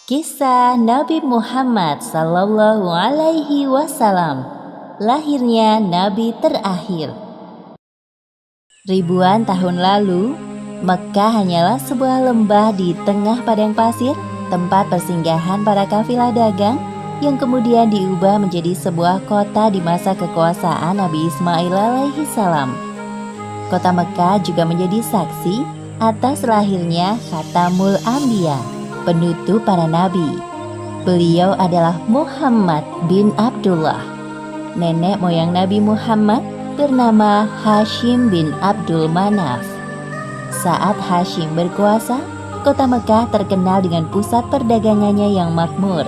Kisah Nabi Muhammad Sallallahu Alaihi Wasallam. Lahirnya Nabi terakhir. Ribuan tahun lalu, Mekkah hanyalah sebuah lembah di tengah padang pasir, tempat persinggahan para kafilah dagang yang kemudian diubah menjadi sebuah kota di masa kekuasaan Nabi Ismail alaihi salam. Kota Mekkah juga menjadi saksi atas lahirnya Khatamul Anbiya, penutup para nabi. Beliau adalah Muhammad bin Abdullah. Nenek moyang Nabi Muhammad bernama Hashim bin Abdul Manaf. Saat Hashim berkuasa, kota Mekkah terkenal dengan pusat perdagangannya yang makmur.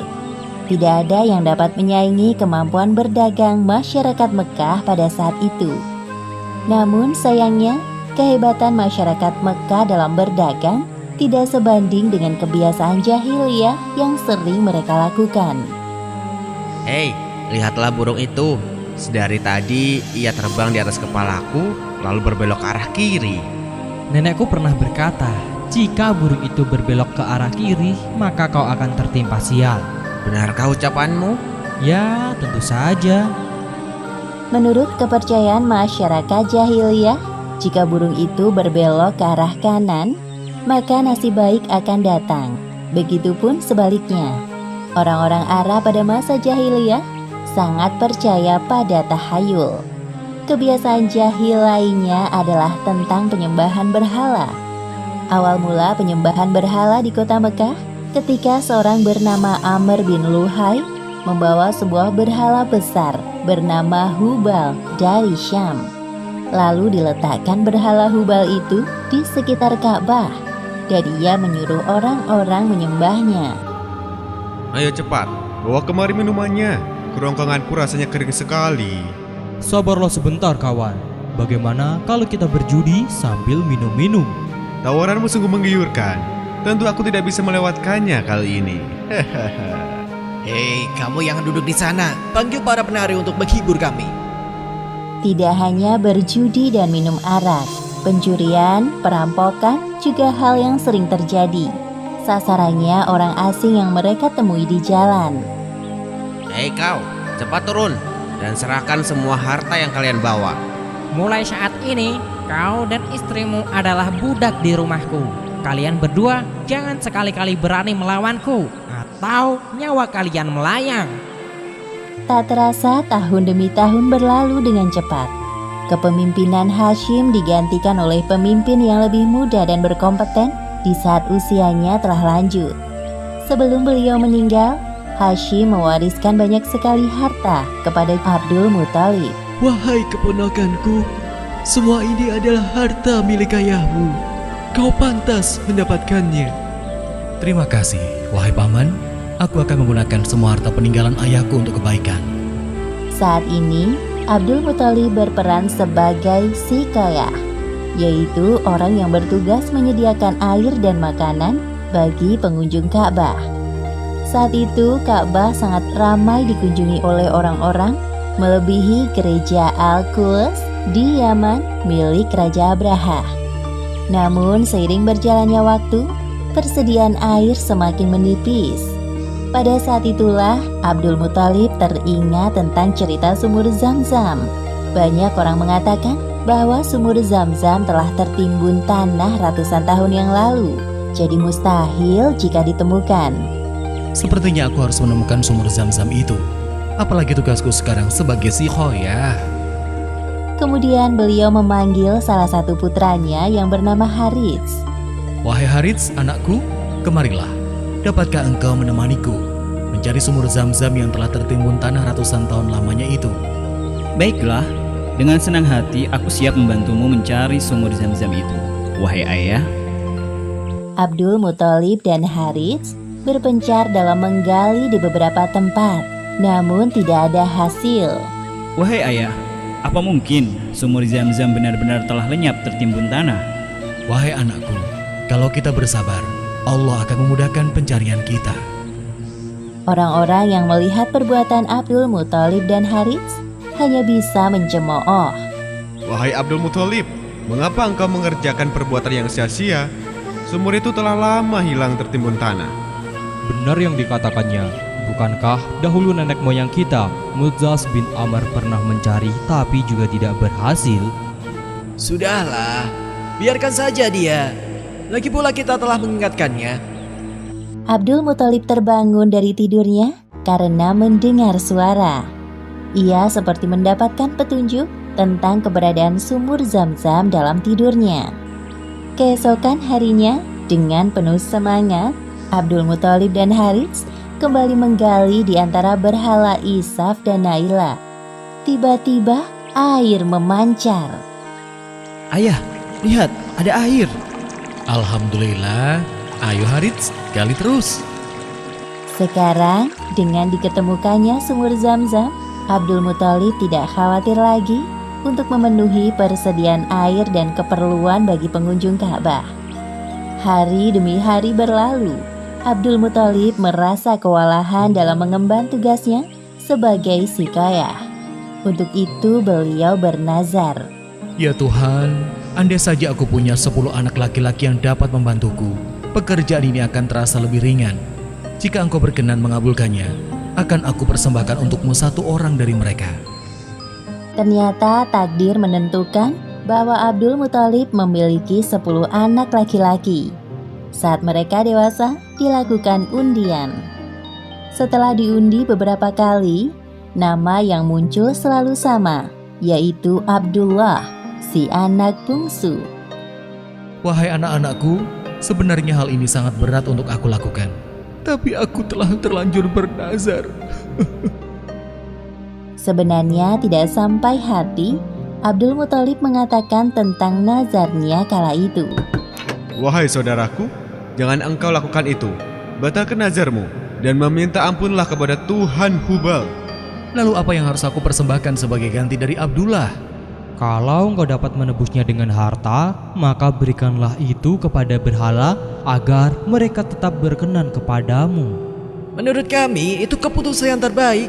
Tidak ada yang dapat menyaingi kemampuan berdagang masyarakat Mekkah pada saat itu. Namun sayangnya, kehebatan masyarakat Mekkah dalam berdagang tidak sebanding dengan kebiasaan jahiliyah yang sering mereka lakukan. Hei, lihatlah burung itu. Sedari tadi ia terbang di atas kepalaku, lalu berbelok ke arah kiri. Nenekku pernah berkata, jika burung itu berbelok ke arah kiri, maka kau akan tertimpa sial. Benarkah ucapanmu? Ya, tentu saja. Menurut kepercayaan masyarakat jahiliyah, jika burung itu berbelok ke arah kanan, maka nasib baik akan datang. Begitupun sebaliknya. Orang-orang Arab pada masa jahiliyah sangat percaya pada tahayul. Kebiasaan jahil lainnya adalah tentang penyembahan berhala. Awal mula penyembahan berhala di kota Mekkah ketika seorang bernama Amr bin Luhai membawa sebuah berhala besar bernama Hubal dari Syam. Lalu diletakkan berhala Hubal itu di sekitar Ka'bah dan ia menyuruh orang-orang menyembahnya. Ayo cepat, bawa kemari minumannya. Kerongkonganku rasanya kering sekali. Sabarlah sebentar kawan. Bagaimana kalau kita berjudi sambil minum-minum? Tawaranmu sungguh menggiurkan. Tentu aku tidak bisa melewatkannya kali ini. Hei, kamu yang duduk di sana, panggil para penari untuk menghibur kami. Tidak hanya berjudi dan minum arak, pencurian, perampokan juga hal yang sering terjadi. Sasarannya orang asing yang mereka temui di jalan. Hei kau, cepat turun dan serahkan semua harta yang kalian bawa. Mulai saat ini, kau dan istrimu adalah budak di rumahku. Kalian berdua jangan sekali-kali berani melawanku, atau nyawa kalian melayang. Tak terasa tahun demi tahun berlalu dengan cepat. Kepemimpinan Hashim digantikan oleh pemimpin yang lebih muda dan berkompeten di saat usianya telah lanjut. Sebelum beliau meninggal, Hashim mewariskan banyak sekali harta kepada Abdul Muthalib. Wahai keponakanku, semua ini adalah harta milik ayahmu. Kau pantas mendapatkannya. Terima kasih, wahai paman. Aku akan menggunakan semua harta peninggalan ayahku untuk kebaikan. Saat ini, Abdul Muthalib berperan sebagai sikayah, yaitu orang yang bertugas menyediakan air dan makanan bagi pengunjung Ka'bah. Saat itu, Ka'bah sangat ramai dikunjungi oleh orang-orang, melebihi gereja Al-Quds di Yaman milik Raja Abraha. Namun, seiring berjalannya waktu, persediaan air semakin menipis. Pada saat itulah, Abdul Muthalib teringat tentang cerita sumur Zam-Zam. Banyak orang mengatakan bahwa sumur Zam-Zam telah tertimbun tanah ratusan tahun yang lalu, jadi mustahil jika ditemukan. Sepertinya aku harus menemukan sumur Zam-Zam itu. Apalagi tugasku sekarang sebagai sikhoyah. Kemudian beliau memanggil salah satu putranya yang bernama Harits. Wahai Harits, anakku, kemarilah. Dapatkah engkau menemaniku mencari sumur Zam-Zam yang telah tertimbun tanah ratusan tahun lamanya itu? Baiklah, dengan senang hati aku siap membantumu mencari sumur Zam-Zam itu, wahai ayah. Abdul Muthalib dan Harits berpencar dalam menggali di beberapa tempat, namun tidak ada hasil. Wahai ayah, apa mungkin sumur Zam-Zam benar-benar telah lenyap tertimbun tanah? Wahai anakku, kalau kita bersabar, Allah akan memudahkan pencarian kita. Orang-orang yang melihat perbuatan Abdul Muthalib dan Harits hanya bisa mencemooh. Wahai Abdul Muthalib, mengapa engkau mengerjakan perbuatan yang sia-sia? Sumur itu telah lama hilang tertimbun tanah. Benar yang dikatakannya. Bukankah dahulu nenek moyang kita, Mudzas bin Amr, pernah mencari tapi juga tidak berhasil? Sudahlah, biarkan saja dia. Lagi pula kita telah mengingatkannya. Abdul Muthalib terbangun dari tidurnya karena mendengar suara. Ia seperti mendapatkan petunjuk tentang keberadaan sumur Zam-Zam dalam tidurnya. Keesokan harinya, dengan penuh semangat, Abdul Muthalib dan Harits kembali menggali di antara berhala Isaf dan Naila. Tiba-tiba air memancar. Ayah, lihat, ada air. Alhamdulillah. Ayo Harits, gali terus. Sekarang, dengan diketemukannya sumur Zam-Zam, Abdul Muthalib tidak khawatir lagi untuk memenuhi persediaan air dan keperluan bagi pengunjung Ka'bah. Hari demi hari berlalu, Abdul Muthalib merasa kewalahan dalam mengemban tugasnya sebagai sikayah. Untuk itu beliau bernazar. Ya Tuhan, andai saja aku punya 10 anak laki-laki yang dapat membantuku, pekerjaan ini akan terasa lebih ringan. Jika Engkau berkenan mengabulkannya, akan aku persembahkan untukmu 1 orang dari mereka. Ternyata takdir menentukan bahwa Abdul Muthalib memiliki 10 anak laki-laki. Saat mereka dewasa, dilakukan undian. Setelah diundi beberapa kali, nama yang muncul selalu sama, yaitu Abdullah, si anak bungsu. Wahai anak-anakku, sebenarnya hal ini sangat berat untuk aku lakukan. Tapi aku telah terlanjur bernazar. Sebenarnya tidak sampai hati, Abdul Muthalib mengatakan tentang nazarnya kala itu. Wahai saudaraku, jangan engkau lakukan itu. Batalkan nazarmu dan meminta ampunlah kepada Tuhan Hubal. Lalu apa yang harus aku persembahkan sebagai ganti dari Abdullah? Kalau engkau dapat menebusnya dengan harta, maka berikanlah itu kepada berhala agar mereka tetap berkenan kepadamu. Menurut kami, itu keputusan yang terbaik.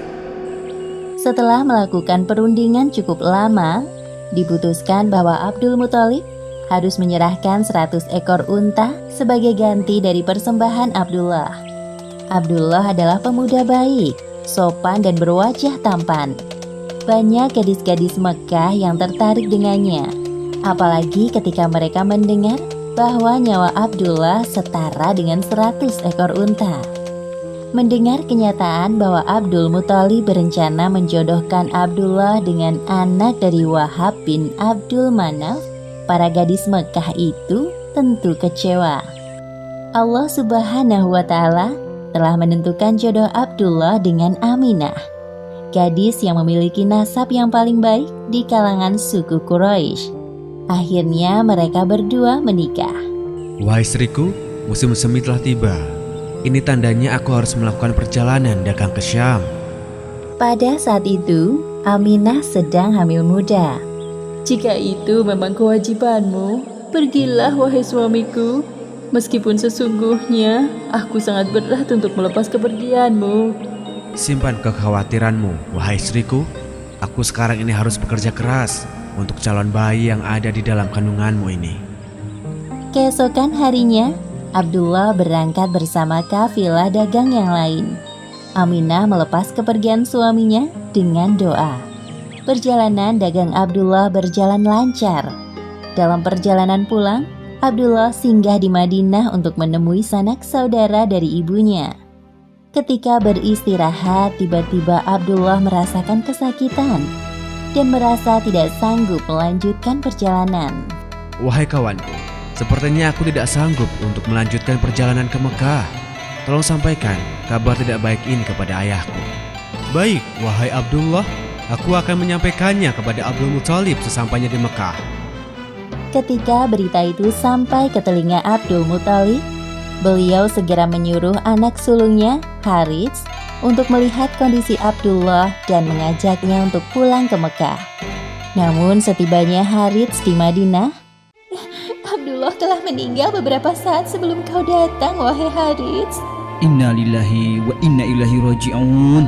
Setelah melakukan perundingan cukup lama, diputuskan bahwa Abdul Muthalib harus menyerahkan 100 ekor unta sebagai ganti dari persembahan Abdullah. Abdullah adalah pemuda baik, sopan dan berwajah tampan. Banyak gadis-gadis Mekah yang tertarik dengannya, apalagi ketika mereka mendengar bahwa nyawa Abdullah setara dengan 100 ekor unta. Mendengar kenyataan bahwa Abdul Muthalib berencana menjodohkan Abdullah dengan anak dari Wahab bin Abdul Manaf, para gadis Mekah itu tentu kecewa. Allah Subhanahu wa Ta'ala telah menentukan jodoh Abdullah dengan Aminah, gadis yang memiliki nasab yang paling baik di kalangan suku Quraisy. Akhirnya mereka berdua menikah. Wahai istriku, musim semi telah tiba. Ini tandanya aku harus melakukan perjalanan dagang ke Syam. Pada saat itu, Aminah sedang hamil muda. Jika itu memang kewajibanmu, pergilah wahai suamiku. Meskipun sesungguhnya aku sangat berat untuk melepas kepergianmu. Simpan kekhawatiranmu, wahai istriku. Aku sekarang ini harus bekerja keras untuk calon bayi yang ada di dalam kandunganmu ini. Keesokan harinya, Abdullah berangkat bersama kafilah dagang yang lain. Aminah melepas kepergian suaminya dengan doa. Perjalanan dagang Abdullah berjalan lancar. Dalam perjalanan pulang, Abdullah singgah di Madinah untuk menemui sanak saudara dari ibunya. Ketika beristirahat, tiba-tiba Abdullah merasakan kesakitan dan merasa tidak sanggup melanjutkan perjalanan. Wahai kawanku, sepertinya aku tidak sanggup untuk melanjutkan perjalanan ke Mekah. Tolong sampaikan kabar tidak baik ini kepada ayahku. Baik, wahai Abdullah, aku akan menyampaikannya kepada Abdul Muthalib sesampainya di Mekah. Ketika berita itu sampai ke telinga Abdul Muthalib, beliau segera menyuruh anak sulungnya, Harits, untuk melihat kondisi Abdullah dan mengajaknya untuk pulang ke Mekah. Namun setibanya Harits di Madinah, Abdullah telah meninggal beberapa saat sebelum kau datang, wahai Harits. Inna lillahi wa inna ilaihi raji'un.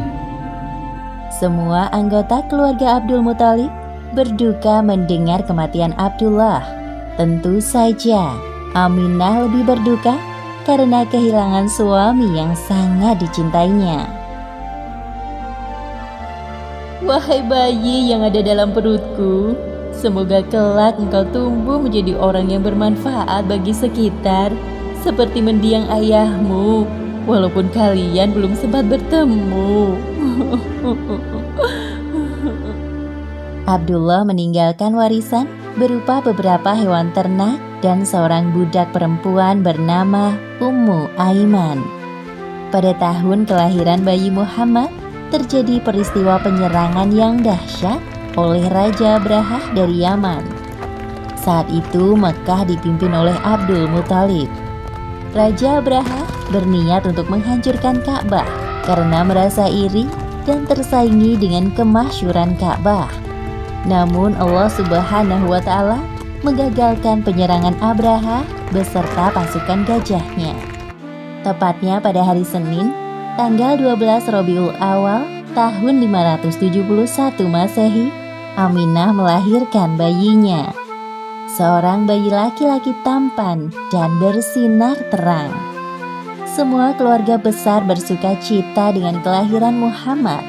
Semua anggota keluarga Abdul Muthalib berduka mendengar kematian Abdullah. Tentu saja Aminah lebih berduka karena kehilangan suami yang sangat dicintainya. Wahai bayi yang ada dalam perutku, semoga kelak engkau tumbuh menjadi orang yang bermanfaat bagi sekitar, seperti mendiang ayahmu, walaupun kalian belum sempat bertemu. Abdullah meninggalkan warisan berupa beberapa hewan ternak dan seorang budak perempuan bernama Ummu Aiman. Pada tahun kelahiran bayi Muhammad, terjadi peristiwa penyerangan yang dahsyat oleh Raja Abrahah dari Yaman. Saat itu Mekah dipimpin oleh Abdul Muthalib. Raja Abrahah berniat untuk menghancurkan Ka'bah karena merasa iri dan tersaingi dengan kemasyhuran Ka'bah. Namun Allah Subhanahu wa Ta'ala menggagalkan penyerangan Abrahah beserta pasukan gajahnya. Tepatnya pada hari Senin, tanggal 12 Rabiul Awal tahun 571 Masehi, Aminah melahirkan bayinya. Seorang bayi laki-laki tampan dan bersinar terang. Semua keluarga besar bersuka cita dengan kelahiran Muhammad,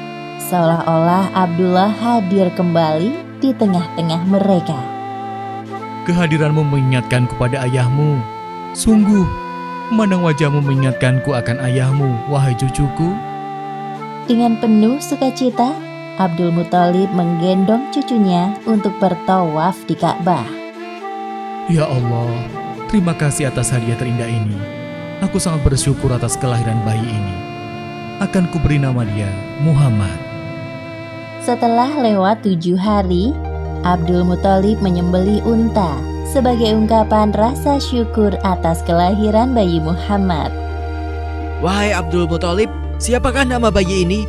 seolah-olah Abdullah hadir kembali di tengah-tengah mereka. Kehadiranmu mengingatkanku pada ayahmu. Sungguh, memandang wajahmu mengingatkanku akan ayahmu, wahai cucuku. Dengan penuh sukacita, Abdul Muthalib menggendong cucunya untuk bertawaf di Ka'bah. Ya Allah, terima kasih atas hadiah terindah ini. Aku sangat bersyukur atas kelahiran bayi ini. Akan kuberi nama dia Muhammad. Setelah lewat 7 hari, Abdul Muthalib menyembelih unta sebagai ungkapan rasa syukur atas kelahiran bayi Muhammad. Wahai Abdul Muthalib, siapakah nama bayi ini?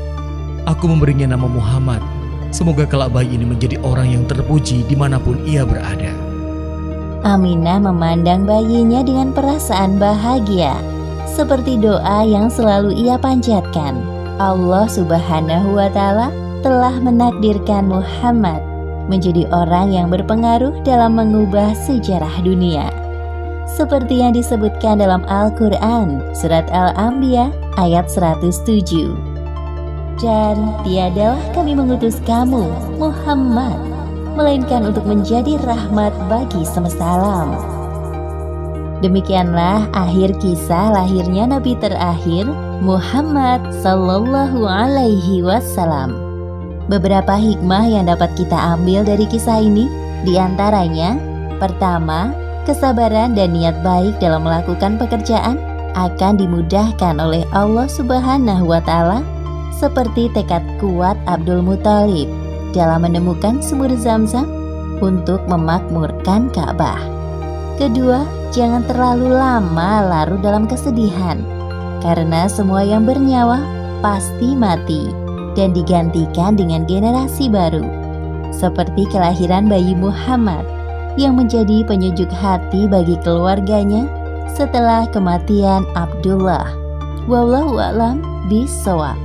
Aku memberinya nama Muhammad. Semoga kelak bayi ini menjadi orang yang terpuji dimanapun ia berada. Aminah memandang bayinya dengan perasaan bahagia, seperti doa yang selalu ia panjatkan. Allah Subhanahu wa Ta'ala telah menakdirkan Muhammad menjadi orang yang berpengaruh dalam mengubah sejarah dunia. Seperti yang disebutkan dalam Al-Quran, Surat Al-Anbiya ayat 107. Dan tiadalah kami mengutus kamu, Muhammad, melainkan untuk menjadi rahmat bagi semesta alam. Demikianlah akhir kisah lahirnya Nabi terakhir, Muhammad Sallallahu Alaihi Wasallam. Beberapa hikmah yang dapat kita ambil dari kisah ini, diantaranya, pertama, kesabaran dan niat baik dalam melakukan pekerjaan akan dimudahkan oleh Allah Subhanahu wa Ta'ala, seperti tekad kuat Abdul Muthalib dalam menemukan sumur Zam-Zam untuk memakmurkan Ka'bah. Kedua, jangan terlalu lama larut dalam kesedihan, karena semua yang bernyawa pasti mati dan digantikan dengan generasi baru, seperti kelahiran bayi Muhammad yang menjadi penyejuk hati bagi keluarganya setelah kematian Abdullah. Wallahu a'lam bishawab.